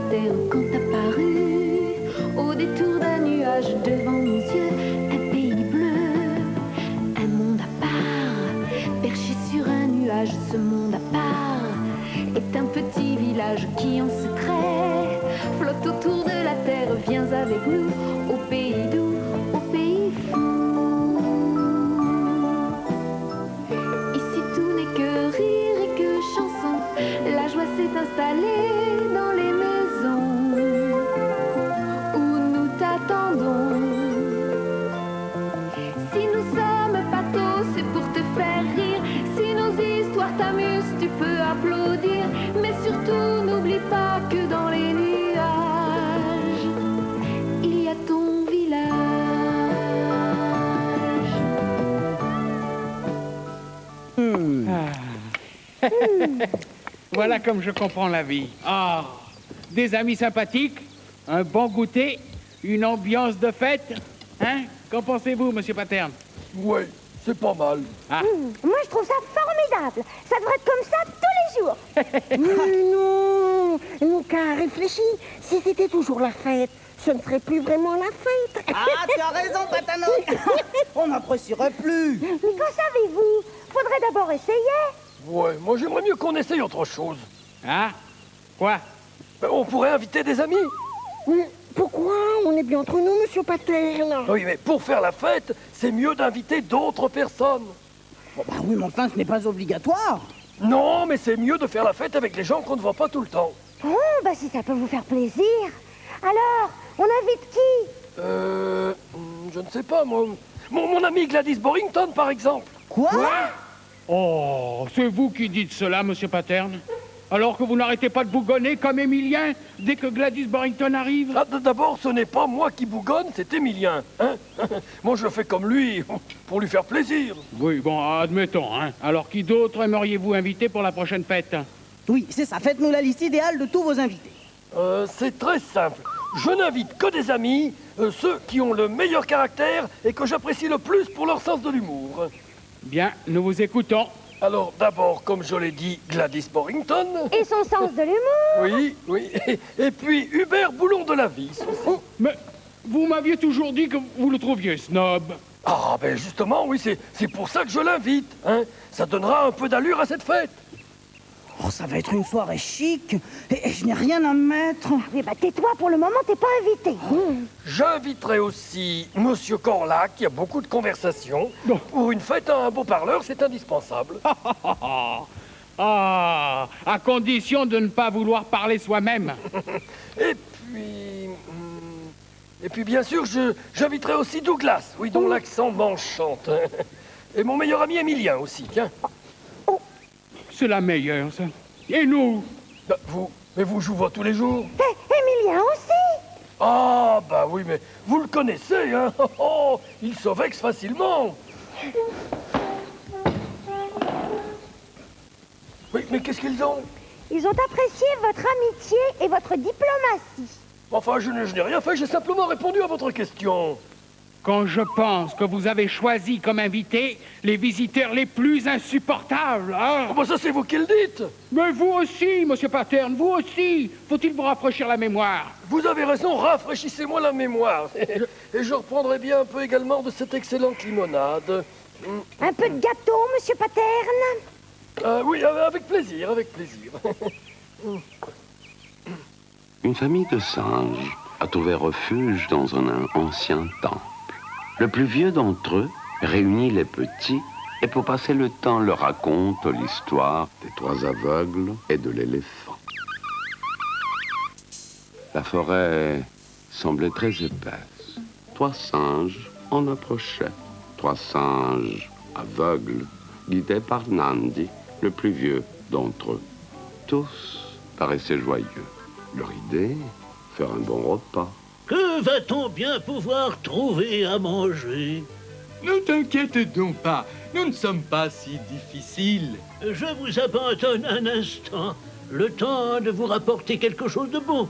terre quand apparut au détour d'un nuage devant nos yeux. Un pays bleu, un monde à part, perché sur un nuage. Ce monde à part est un petit village qui en secret flotte autour de la terre. Viens avec nous au pays doux, au pays fou. Ici tout n'est que rire et que chanson. La joie s'est installée dans les maisons où nous t'attendons. Si nous sommes pathos, c'est pour te faire rire. Si nos histoires t'amusent, tu peux applaudir. Mais surtout, n'oublie pas que dans les nuages, il y a ton village. Voilà comme je comprends la vie. Ah, des amis sympathiques, un bon goûter, une ambiance de fête. Hein? Qu'en pensez-vous, monsieur Paterne? Ouais, c'est pas mal. Ah. Moi, je trouve ça formidable. Ça devrait être comme ça tous les jours. Mais non, Nouka, réfléchis. Si c'était toujours la fête, ce ne serait plus vraiment la fête. Ah, tu as raison, Patanoï. On n'apprécierait plus. Mais qu'en savez-vous? Faudrait d'abord essayer. Ouais, moi j'aimerais mieux qu'on essaye autre chose. Ah? Quoi? Ben, on pourrait inviter des amis. Mais pourquoi? On est bien entre nous, monsieur Paterne. Oui, mais pour faire la fête, c'est mieux d'inviter d'autres personnes. Bon, bah oui, mais enfin, ce n'est pas obligatoire. Non, mais c'est mieux de faire la fête avec les gens qu'on ne voit pas tout le temps. Oh, bah si ça peut vous faire plaisir. Alors, on invite qui? Je ne sais pas, moi. Mon ami Gladys Borrington, par exemple. Quoi? Oh, c'est vous qui dites cela, monsieur Paterne? Alors que vous n'arrêtez pas de bougonner comme Émilien dès que Gladys Barrington arrive? Ah, d'abord, ce n'est pas moi qui bougonne, c'est Émilien. Hein. Moi, je fais comme lui, pour lui faire plaisir. Oui, bon, admettons, hein. Alors qui d'autre aimeriez-vous inviter pour la prochaine fête? Oui, c'est ça. Faites-nous la liste idéale de tous vos invités. C'est très simple. Je n'invite que des amis, ceux qui ont le meilleur caractère et que j'apprécie le plus pour leur sens de l'humour. Bien, nous vous écoutons. Alors, d'abord, comme je l'ai dit, Gladys Borrington. Et son sens de l'humour. Oui, oui. Et puis Hubert Boulon de la Vis aussi. Mais vous m'aviez toujours dit que vous le trouviez snob. Ah, ben justement, oui, c'est pour ça que je l'invite. Hein. Ça donnera un peu d'allure à cette fête. Oh, ça va être une soirée chic. Et je n'ai rien à me mettre. Oui, bah tais-toi, pour le moment, t'es pas invité. J'inviterai aussi Monsieur Corlac, qui a beaucoup de conversations. Non. Pour une fête à un beau parleur, c'est indispensable. Ah, à condition de ne pas vouloir parler soi-même. Et puis, bien sûr, j'inviterai aussi Douglas, oui, dont l'accent m'enchante. Et mon meilleur ami Émilien aussi, tiens. C'est la meilleure, ça. Et nous? Bah, mais vous, je vous vois tous les jours. Émilien aussi. Ah, bah oui, mais vous le connaissez, hein. Oh, il se vexe facilement. Oui, mais qu'est-ce qu'ils ont? Ils ont apprécié votre amitié et votre diplomatie. Enfin, je n'ai rien fait, j'ai simplement répondu à votre question. Quand je pense que vous avez choisi comme invité les visiteurs les plus insupportables, hein? Oh, bah ça, c'est vous qui le dites. Mais vous aussi, monsieur Paterne, vous aussi. Faut-il vous rafraîchir la mémoire? Vous avez raison, rafraîchissez-moi la mémoire. Et je reprendrai bien un peu également de cette excellente limonade. Un peu de gâteau, monsieur Paterne. Oui, avec plaisir, avec plaisir. Une famille de singes a trouvé refuge dans un ancien temple. Le plus vieux d'entre eux réunit les petits et pour passer le temps leur raconte l'histoire des 3 aveugles et de l'éléphant. La forêt semblait très épaisse. 3 singes en approchaient. 3 singes aveugles guidés par Nandi, le plus vieux d'entre eux. Tous paraissaient joyeux. Leur idée, faire un bon repas. Que va-t-on bien pouvoir trouver à manger? Ne t'inquiète donc pas, nous ne sommes pas si difficiles. Je vous abandonne un instant, le temps de vous rapporter quelque chose de bon.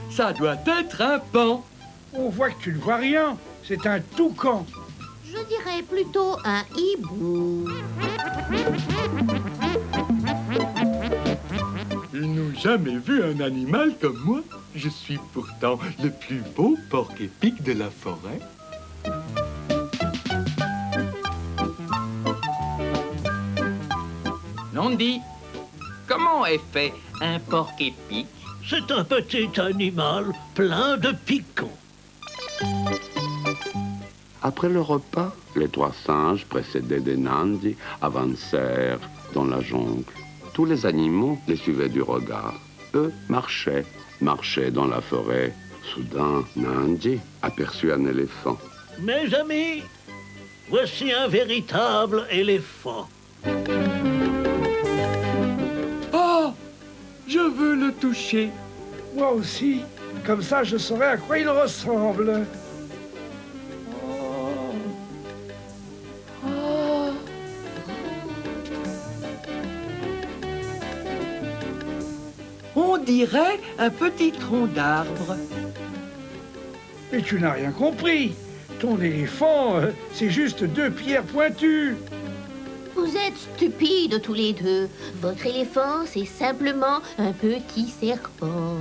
Ça doit être un paon. On voit que tu ne vois rien. C'est un toucan. Je Je dirais plutôt un hibou. Ils n'ont jamais vu un animal comme moi. Je suis pourtant le plus beau porc-épic de la forêt. Nandi, comment est fait un porc-épic? C'est un petit animal plein de piquants. Après le repas, les 3 singes, précédés des Nandi, avancèrent dans la jungle. Tous les animaux les suivaient du regard. Eux marchaient dans la forêt. Soudain, Nandi aperçut un éléphant. Mes amis, voici un véritable éléphant. Oh, je veux le toucher. Moi aussi. Comme ça, je saurai à quoi il ressemble. On dirait un petit tronc d'arbre. Mais tu n'as rien compris. Ton éléphant, c'est juste 2 pierres pointues. Vous êtes stupides tous les deux. Votre éléphant, c'est simplement un petit serpent.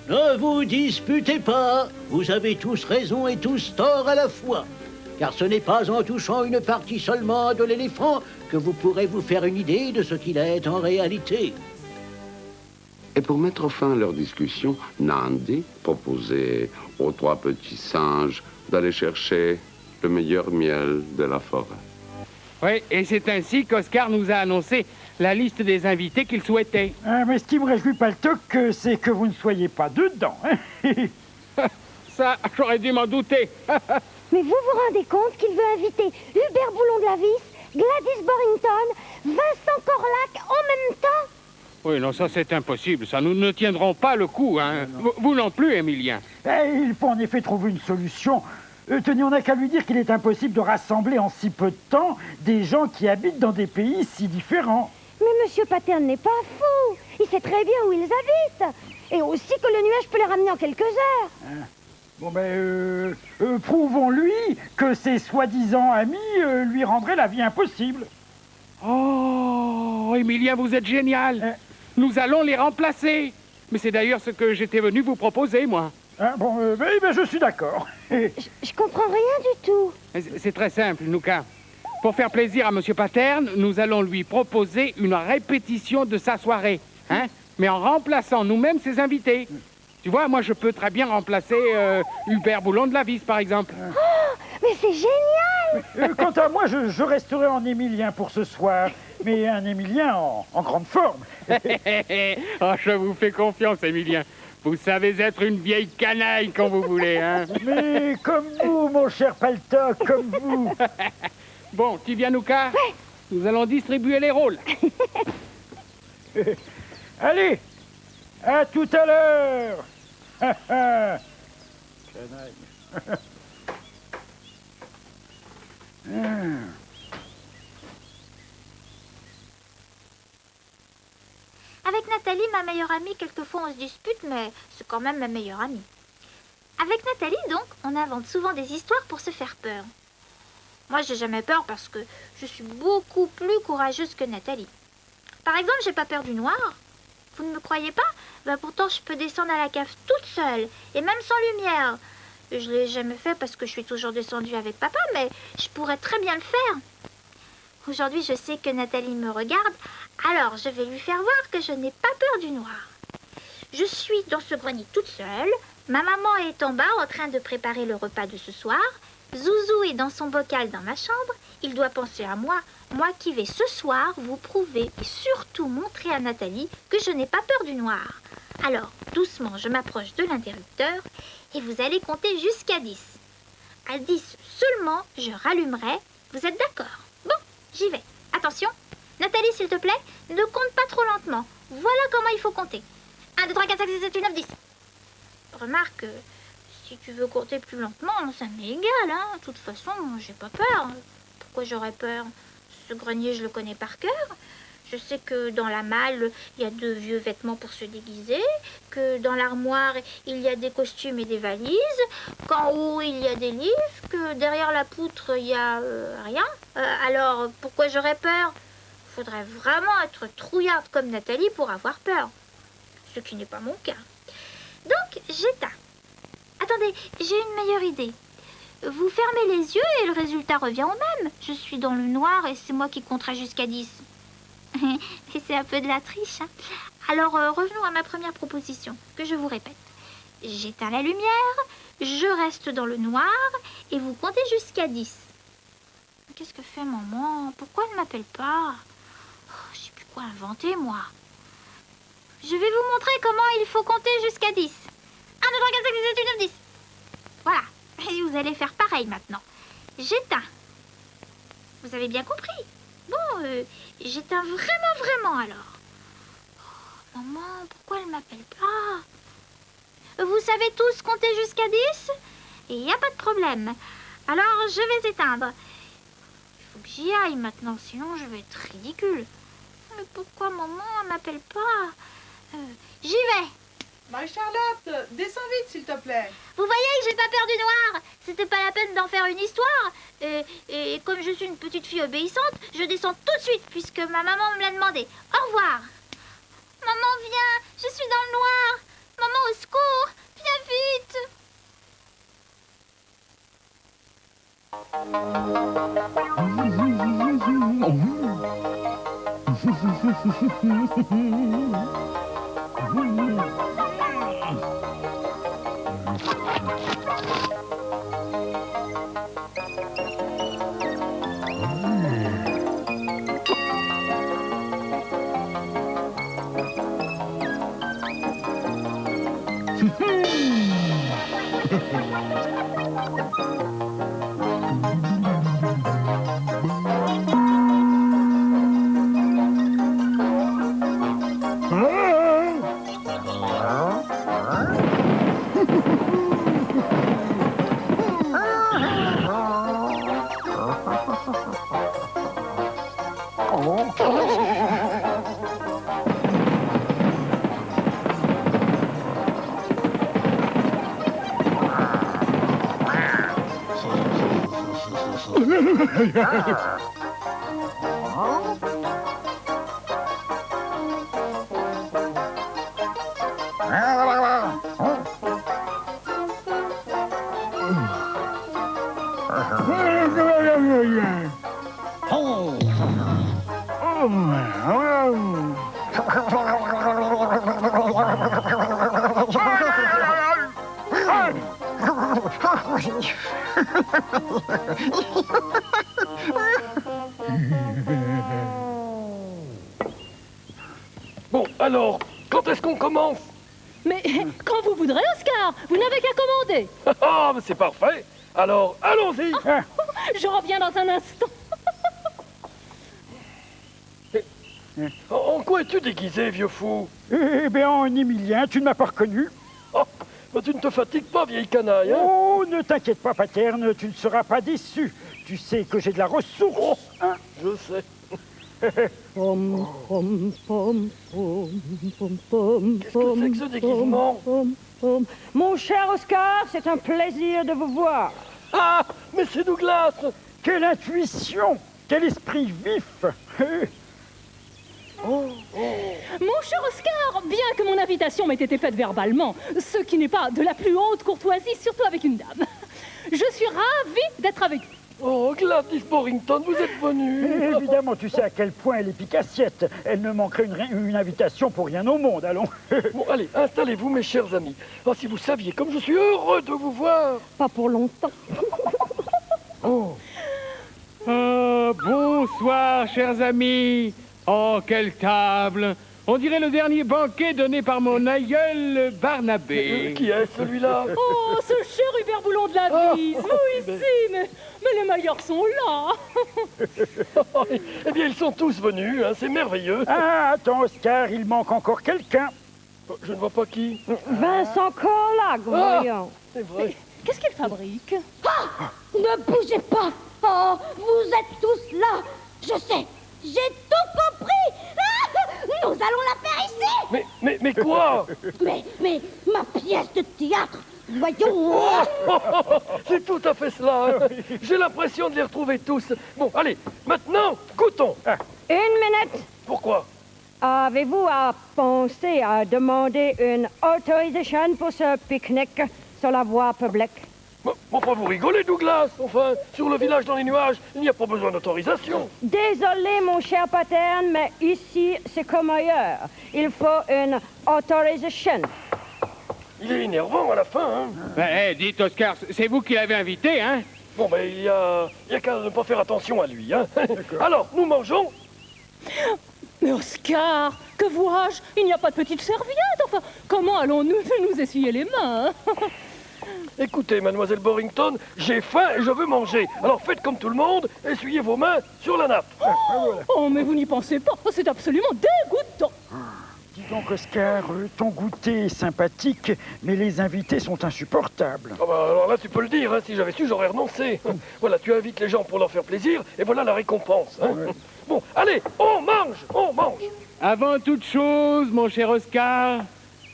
Ne vous disputez pas. Vous avez tous raison et tous tort à la fois. Car ce n'est pas en touchant une partie seulement de l'éléphant que vous pourrez vous faire une idée de ce qu'il est en réalité. Et pour mettre fin à leur discussion, Nandi proposait aux 3 petits singes d'aller chercher le meilleur miel de la forêt. Oui, et c'est ainsi qu'Oscar nous a annoncé la liste des invités qu'il souhaitait. Mais ce qui me réjouit pas le toc, c'est que vous ne soyez pas dedans. Ça, j'aurais dû m'en douter. Mais vous vous rendez compte qu'il veut inviter Hubert Boulon de la Vis, Gladys Borrington, Vincent Corlac en même temps? Oui, non, ça c'est impossible. Ça, nous ne tiendrons pas le coup, hein. Vous non plus, Émilien. Il faut en effet trouver une solution. Tenez, on n'a qu'à lui dire qu'il est impossible de rassembler en si peu de temps des gens qui habitent dans des pays si différents. Mais Monsieur Paterne n'est pas fou. Il sait très bien où ils habitent. Et aussi que le nuage peut les ramener en quelques heures. Bon prouvons-lui que ses soi-disant amis lui rendraient la vie impossible. Oh, Émilien, vous êtes génial. Nous allons les remplacer. Mais c'est d'ailleurs ce que j'étais venu vous proposer, moi. Je suis d'accord. Je comprends rien du tout. C'est très simple, Nouka. Pour faire plaisir à Monsieur Paterne, nous allons lui proposer une répétition de sa soirée, hein, mais en remplaçant nous-mêmes ses invités. Tu vois, moi, je peux très bien remplacer Hubert Boulon de la Vis, par exemple. Oh, mais c'est génial. Quant à moi, je resterai en Émilien pour ce soir. Mais un Émilien en grande forme. Oh, je vous fais confiance, Émilien. Vous savez être une vieille canaille quand vous voulez, hein. Mais comme vous, mon cher Paltoc, comme vous. Bon, tu viens, Nouka? Ouais. Nous allons distribuer les rôles. Allez, à tout à l'heure. Canaille. Avec Nathalie, ma meilleure amie, quelquefois on se dispute, mais c'est quand même ma meilleure amie. Avec Nathalie, donc, on invente souvent des histoires pour se faire peur. Moi, j'ai jamais peur parce que je suis beaucoup plus courageuse que Nathalie. Par exemple, j'ai pas peur du noir. Vous ne me croyez pas? Pourtant, je peux descendre à la cave toute seule, et même sans lumière. Je l'ai jamais fait parce que je suis toujours descendue avec papa, mais je pourrais très bien le faire. Aujourd'hui, je sais que Nathalie me regarde, alors je vais lui faire voir que je n'ai pas peur du noir. Je suis dans ce grenier toute seule, ma maman est en bas en train de préparer le repas de ce soir, Zouzou est dans son bocal dans ma chambre, il doit penser à moi, moi qui vais ce soir vous prouver et surtout montrer à Nathalie que je n'ai pas peur du noir. Alors, doucement, je m'approche de l'interrupteur et vous allez compter jusqu'à 10. À 10 seulement, je rallumerai. Vous êtes d'accord? Bon, j'y vais. Attention, Nathalie, s'il te plaît, ne compte pas trop lentement. Voilà comment il faut compter. 1, 2, 3, 4, 5, 6, 7, 8, 9, 10. Remarque, si tu veux compter plus lentement, ça m'est égal, hein. De toute façon, j'ai pas peur. Pourquoi j'aurais peur? Ce grenier, je le connais par cœur. Je sais que dans la malle, il y a de vieux vêtements pour se déguiser, que dans l'armoire, il y a des costumes et des valises, qu'en haut, il y a des livres, que derrière la poutre, il y a rien. Alors, pourquoi j'aurais peur? Il faudrait vraiment être trouillarde comme Nathalie pour avoir peur. Ce qui n'est pas mon cas. Donc, j'éteins. Attendez, j'ai une meilleure idée. Vous fermez les yeux et le résultat revient au même. Je suis dans le noir et c'est moi qui compterai jusqu'à 10. Et c'est un peu de la triche, hein. Alors, revenons à ma première proposition, que je vous répète. J'éteins la lumière, je reste dans le noir et vous comptez jusqu'à 10. Qu'est-ce que fait maman? Pourquoi elle ne m'appelle pas? Je sais plus quoi inventer, moi. Je vais vous montrer comment il faut compter jusqu'à 10. 1, 2, 3, 4, 5, 6, 7, 8, 9, 10. Voilà. Et vous allez faire pareil maintenant. J'éteins. Vous avez bien compris? Bon, j'éteins vraiment alors. Oh, maman, pourquoi elle m'appelle pas? Vous savez tous compter jusqu'à 10? Et il n'y a pas de problème. Alors, je vais éteindre. Il faut que j'y aille maintenant, sinon je vais être ridicule. Mais pourquoi maman elle m'appelle pas? J'y vais. Marie-Charlotte, descends vite, s'il te plaît. Vous voyez que j'ai pas peur du noir. C'était pas la peine d'en faire une histoire. Et comme je suis une petite fille obéissante, je descends tout de suite, puisque ma maman me l'a demandé. Au revoir. Maman, viens, je suis dans le noir. Maman, au secours, viens vite. Bon, alors, quand est-ce qu'on commence? Mais quand vous voudrez, Oscar, vous n'avez qu'à commander. Ah, mais c'est parfait. Alors, allons-y. Je reviens dans un instant. En quoi es-tu déguisé, vieux fou? Eh bien, en Émilien, tu ne m'as pas reconnu. Oh, mais tu ne te fatigues pas, vieille canaille, hein? Oh, ne t'inquiète pas, Paterne, tu ne seras pas déçu. Tu sais que j'ai de la ressource, hein? Je sais. Qu'est-ce que c'est que ce déguisement? Mon cher Oscar, c'est un plaisir de vous voir. Ah, mais c'est Douglas! Quelle intuition! Quel esprit vif! Mon cher Oscar, bien que mon invitation m'ait été faite verbalement, ce qui n'est pas de la plus haute courtoisie, surtout avec une dame, je suis ravie d'être avec vous. Oh, Gladys Borrington, vous êtes venue. Évidemment, tu sais à quel point elle est picassiette. Elle ne manquerait une invitation pour rien au monde, allons. Bon, allez, installez-vous, mes chers amis. Oh, si vous saviez comme je suis heureux de vous voir. Pas pour longtemps. Bonsoir, chers amis. Oh, quelle table! On dirait le dernier banquet donné par mon aïeul Barnabé. Qui est celui-là? Oh, ce cher Hubert Boulon de la Bise. Oui, si, mais les meilleurs sont là. Eh bien, ils sont tous venus, hein, c'est merveilleux. Ah, attends, Oscar, il manque encore quelqu'un. Je ne vois pas qui. Vincent Corlac, voyons. C'est vrai. Qu'est-ce qu'il fabrique? Ne bougez pas. Oh, vous êtes tous là. Je sais, j'ai tout compris. Quoi? Mais ma pièce de théâtre, voyons. C'est tout à fait cela. Hein. J'ai l'impression de les retrouver tous. Bon, allez, maintenant, goûtons. Une minute. Pourquoi? Avez-vous pensé à demander une autorisation pour ce pique-nique sur la voie publique? Enfin, vous rigolez, Douglas. Enfin, sur le village dans les nuages, il n'y a pas besoin d'autorisation. Désolé, mon cher Paterne, mais ici, c'est comme ailleurs. Il faut une autorisation. Il est énervant à la fin, hein. Dites, Oscar, c'est vous qui l'avez invité, hein? Bon, ben, il y a qu'à ne pas faire attention à lui, hein. Alors, nous mangeons. Mais Oscar, que vois-je? Il n'y a pas de petite serviette. Enfin, comment allons-nous nous essuyer les mains? Écoutez, mademoiselle Borrington, j'ai faim et je veux manger. Alors faites comme tout le monde, essuyez vos mains sur la nappe. Oh, mais vous n'y pensez pas. C'est absolument dégoûtant. Dis donc, Oscar, ton goûter est sympathique, mais les invités sont insupportables. Ah bah, alors là, tu peux le dire, hein. Si j'avais su, j'aurais renoncé. Voilà, tu invites les gens pour leur faire plaisir, et voilà la récompense. Hein. Bon, allez, on mange, on mange. Avant toute chose, mon cher Oscar,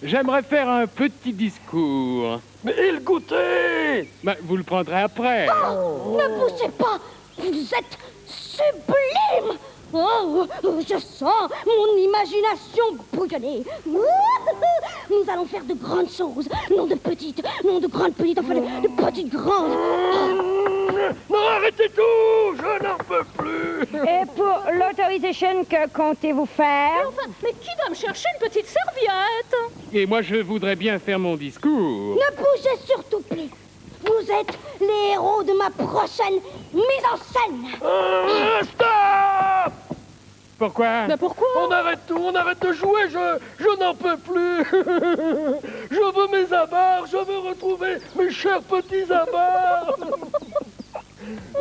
j'aimerais faire un petit discours. Mais et le goûter? Vous le prendrez après. Ne poussez pas. Vous êtes sublime. Oh, je sens mon imagination bouillonner. Nous allons faire de grandes choses. Non de petites, non de grandes petites, enfin de petites grandes. Non, arrêtez tout. Je n'en peux plus. Et pour l'autorisation, que comptez-vous faire? Mais qui va me chercher une petite serviette? Et moi, je voudrais bien faire mon discours. Ne bougez surtout plus. Vous êtes les héros de ma prochaine mise en scène. Stop! Pourquoi? Pourquoi? On arrête tout, on arrête de jouer, je n'en peux plus. Je veux mes abards, je veux retrouver mes chers petits abards.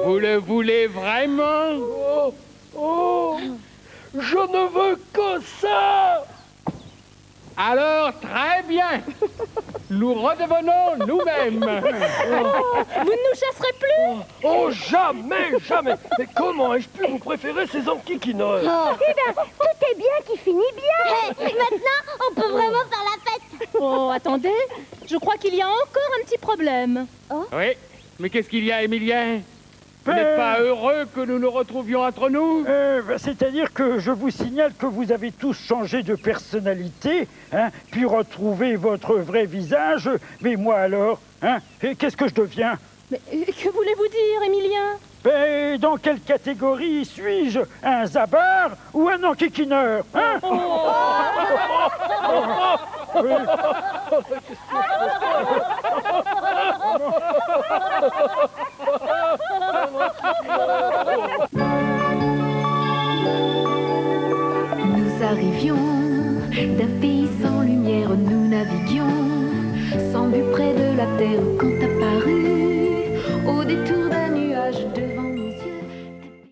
Vous le voulez vraiment? Oh, je ne veux que ça. Alors, très bien. Nous redevenons nous-mêmes. Vous ne nous chasserez plus? Oh, jamais, jamais. Mais comment ai-je pu vous préférer ces enquiquineurs? Eh bien, tout est bien qui finit bien. Maintenant, on peut vraiment faire la fête. Oh, attendez. Je crois qu'il y a encore un petit problème. Oui, mais qu'est-ce qu'il y a, Émilien? Vous n'êtes pas heureux que nous nous retrouvions entre nous? C'est-à-dire que je vous signale que vous avez tous changé de personnalité, hein, puis retrouvé votre vrai visage. Mais moi alors, hein, qu'est-ce que je deviens? Mais que voulez-vous dire, Émilien? Dans quelle catégorie suis-je? Un zabar ou un enquiquineur, hein?